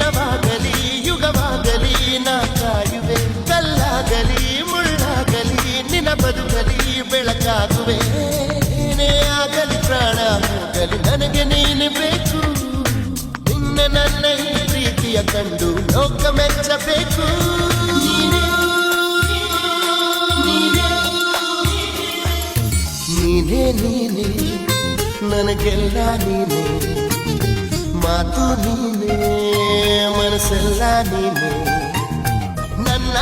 ದಿನವಾಗಲಿ ಯುಗವಾಗಲಿ ನಾ ಕಾಯುವೆ. ಕಲ್ಲಾಗಲಿ ಮುಳ್ಳಾಗಲಿ ನಿನ ಬದುಕಲಿ ಬೆಳಕಾಗುವೆ. ಏನೇ ಆಗಲಿ ಪ್ರಾಣ ಹೋಗಲಿ ನನಗೆ ನೀನು ಬೇಕು. ನಿನ್ನ ನನ್ನ ಈ ಪ್ರೀತಿಯ ಕಂಡು ಲೋಕ ಮೆಚ್ಚಬೇಕು. ನೀನೇ ನೀನೇ ನನಗೆಲ್ಲ ನೀನೇ, ಮಾತು ನೀನೇ ಮನಸ್ಸೆಲ್ಲ ನೀನೇ. ನನ್ನ